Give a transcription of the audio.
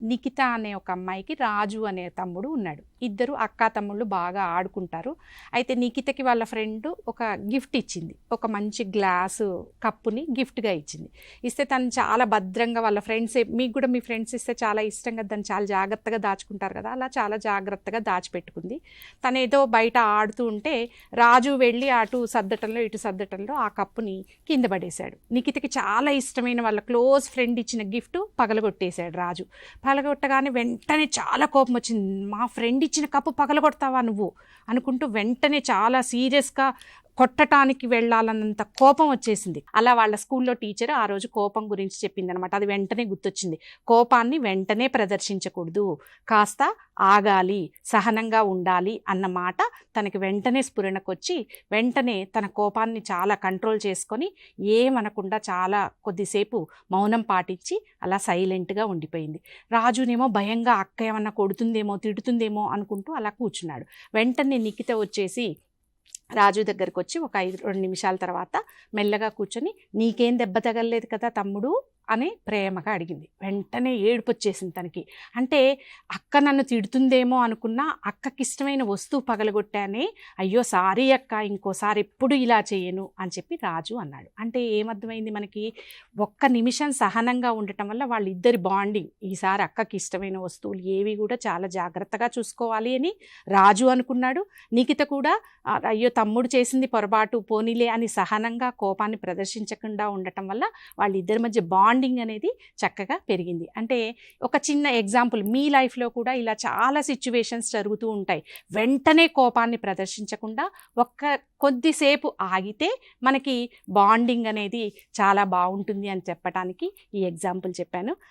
నిఖిత అనే ఒక అమ్మాయికి రాజు అనే తమ్ముడు ఉన్నాడు. ఇద్దరు అక్కా తమ్ముళ్ళు బాగా ఆడుకుంటారు. అయితే నిఖితకి వాళ్ళ ఫ్రెండ్ ఒక గిఫ్ట్ ఇచ్చింది. ఒక మంచి గ్లాసు కప్పుని గిఫ్ట్గా ఇచ్చింది. ఇస్తే తను చాలా భద్రంగా వాళ్ళ ఫ్రెండ్స్, మీకు కూడా మీ ఫ్రెండ్స్ ఇస్తే చాలా ఇష్టంగా దాన్ని చాలా జాగ్రత్తగా దాచుకుంటారు కదా, అలా చాలా జాగ్రత్తగా దాచిపెట్టుకుంది. తను ఏదో బయట ఆడుతూ ఉంటే రాజు వెళ్ళి అటు సర్దటంలో ఇటు సర్దటంలో ఆ కప్పుని కింద పడేశాడు. నిఖితకి చాలా ఇష్టమైన వాళ్ళ క్లోజ్ ఫ్రెండ్ ఇచ్చిన గిఫ్ట్ పగలగొట్టేశాడు రాజు. పగలగొట్టగానే వెంటనే చాలా కోపం వచ్చింది. మా ఫ్రెండ్ ఇచ్చిన కప్పు పగలగొడతావా నువ్వు అనుకుంటూ వెంటనే చాలా సీరియస్గా కొట్టడానికి వెళ్ళాలన్నంత కోపం వచ్చేసింది. అలా వాళ్ళ స్కూల్లో టీచర్ ఆ రోజు కోపం గురించి చెప్పింది అనమాట. అది వెంటనే గుర్తొచ్చింది. కోపాన్ని వెంటనే ప్రదర్శించకూడదు, కాస్త ఆగాలి, సహనంగా ఉండాలి అన్న మాట తనకి వెంటనే స్ఫురణకొచ్చి వెంటనే తన కోపాన్ని చాలా కంట్రోల్ చేసుకొని ఏమనకుండా చాలా కొద్దిసేపు మౌనం పాటించి అలా సైలెంట్గా ఉండిపోయింది. రాజునేమో భయంగా అక్క ఏమన్నా కొడుతుందేమో తిడుతుందేమో అనుకుంటూ అలా కూర్చున్నాడు. వెంటనే నిఖిత వచ్చేసి రాజు దగ్గరకు వచ్చి ఒక 2 నిమిషాల తర్వాత మెల్లగా కూర్చొని, నీకేం దెబ్బ తగలలేదు కదా తమ్ముడు అని ప్రేమగా అడిగింది. వెంటనే ఏడుపు వచ్చేసింది తనకి. అంటే అక్క నన్ను తిడుతుందేమో అనుకున్నా, అక్కకి ఇష్టమైన వస్తువు పగలగొట్టానే, అయ్యో సారీ అక్క, ఇంకోసారి ఎప్పుడు ఇలా చేయను అని చెప్పి రాజు అన్నాడు. అంటే ఏమర్థమైంది మనకి, ఒక్క నిమిషం సహనంగా ఉండటం వల్ల వాళ్ళిద్దరి బాండింగ్, ఈసారి అక్కకి ఇష్టమైన వస్తువులు ఏవి కూడా చాలా జాగ్రత్తగా చూసుకోవాలి అని రాజు అనుకున్నాడు. నిఖిత కూడా అయ్యో తమ్ముడు చేసింది పొరపాటు, పోనీలే అని సహనంగా కోపాన్ని ప్రదర్శించకుండా ఉండటం వల్ల వాళ్ళిద్దరి మధ్య బాండింగ్ అనేది చక్కగా పెరిగింది. అంటే ఒక చిన్న ఎగ్జాంపుల్, మీ లైఫ్లో కూడా ఇలా చాలా సిచ్యువేషన్స్ జరుగుతూ ఉంటాయి. వెంటనే కోపాన్ని ప్రదర్శించకుండా కొద్దిసేపు ఆగితే మనకి బాండింగ్ అనేది చాలా బాగుంటుంది అని చెప్పడానికి ఈ ఎగ్జాంపుల్ చెప్పాను.